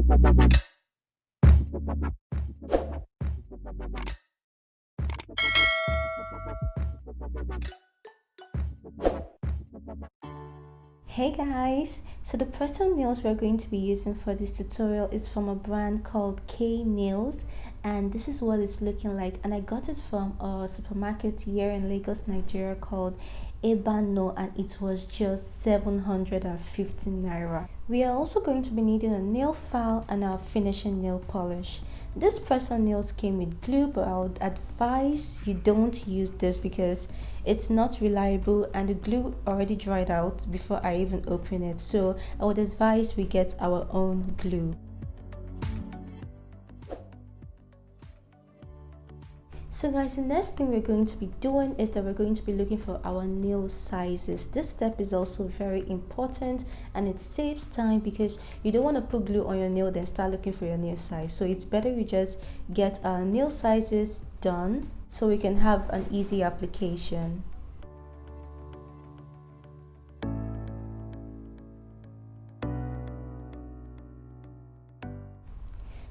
Hey guys, so the press-on nails we're going to be using for this tutorial is from a brand called K Nails, and this is what it's looking like, and I got it from a supermarket here in Lagos, Nigeria called Ebano, and it was just 750 naira. We are also going to be needing a nail file and our finishing nail polish. This press-on nails came with glue, but I would advise you don't use this because it's not reliable and the glue already dried out before I even open it. So I would advise we get our own glue. So guys, the next thing we're going to be doing is that we're going to be looking for our nail sizes. This step is also very important and it saves time because you don't want to put glue on your nail then start looking for your nail size. So it's better you just get our nail sizes done so we can have an easy application.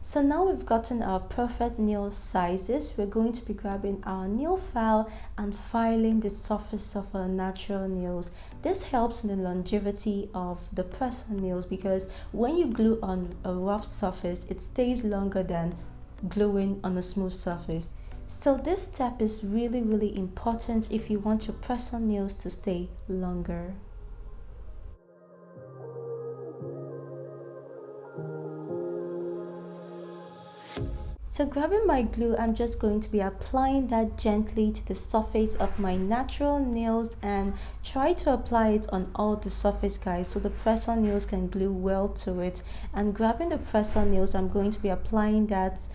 So now we've gotten our perfect nail sizes, we're going to be grabbing our nail file and filing the surface of our natural nails. This helps in the longevity of the press-on nails because when you glue on a rough surface, it stays longer than gluing on a smooth surface. So this step is really important if you want your press-on nails to stay longer. So grabbing my glue, I'm just going to be applying that gently to the surface of my natural nails and try to apply it on all the surface, guys, so the press-on nails can glue well to it. And grabbing the press-on nails, I'm going to be applying that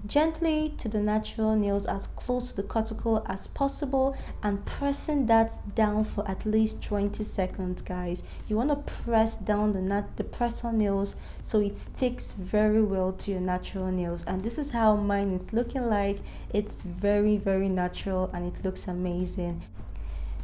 gently to the natural nails as close to the cuticle as possible and pressing that down for at least 20 seconds, guys. You want to press down the press-on nails so it sticks very well to your natural nails, and this is how mine is looking like. It's very natural and it looks amazing.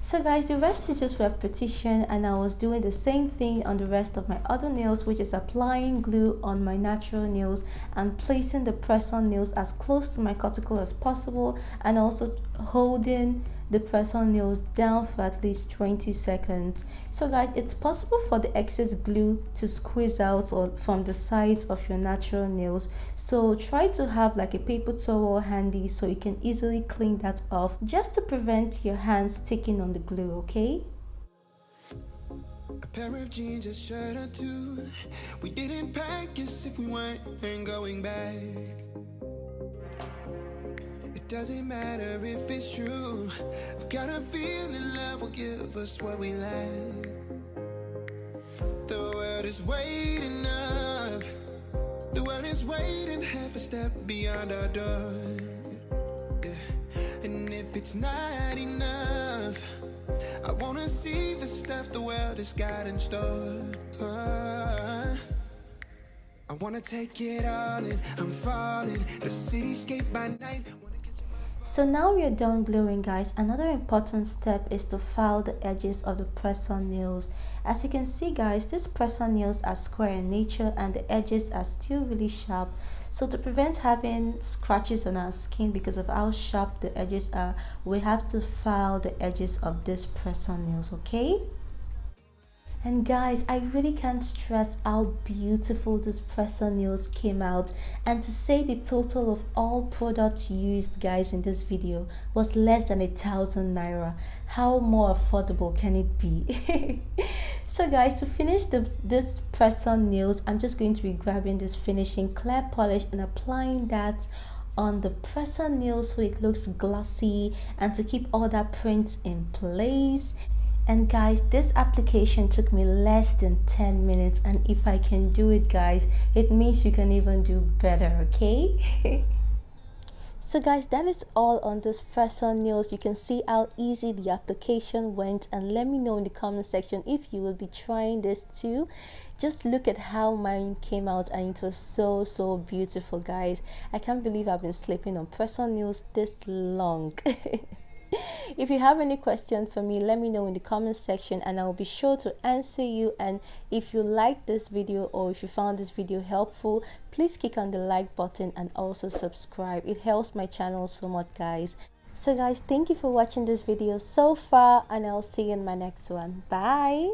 So guys, the rest is just repetition, and I was doing the same thing on the rest of my other nails, which is applying glue on my natural nails and placing the press-on nails as close to my cuticle as possible, and also holding the press-on nails down for at least 20 seconds. So guys, it's possible for the excess glue to squeeze out or from the sides of your natural nails, so try to have like a paper towel handy so you can easily clean that off, just to prevent your hands sticking on the glue, okay? A pair of jeans, a shirt or two. We didn't pack as if we weren't going back. It doesn't matter if it's true. I've got a feeling love will give us what we lack. The world is waiting up. The world is waiting half a step beyond our door. Yeah. And if it's not enough, I wanna see the stuff the world has got in store. I wanna take it all in, I'm falling. The cityscape by night. So now we are done gluing, guys. Another important step is to file the edges of the press-on nails. As you can see, guys, these press-on nails are square in nature and the edges are still really sharp. So to prevent having scratches on our skin because of how sharp the edges are, we have to file the edges of these press-on nails, okay? And guys, I really can't stress how beautiful this press-on nails came out, and to say the total of all products used, guys, in this video was less than 1,000 naira. How more affordable can it be? So guys, to finish this press-on nails, I'm just going to be grabbing this finishing clear polish and applying that on the press-on nails so it looks glossy and to keep all that print in place. And guys, this application took me less than 10 minutes, and if I can do it, guys, it means you can even do better, okay? So guys, that is all on this press-on nails. You can see how easy the application went, and let me know in the comment section if you will be trying this too. Just look at how mine came out, and it was so beautiful, guys. I can't believe I've been sleeping on press-on nails this long. If you have any question for me, let me know in the comment section and I'll be sure to answer you. And if you like this video or if you found this video helpful, please click on the like button and also subscribe. It helps my channel so much, guys. So guys, thank you for watching this video so far and I'll see you in my next one. Bye.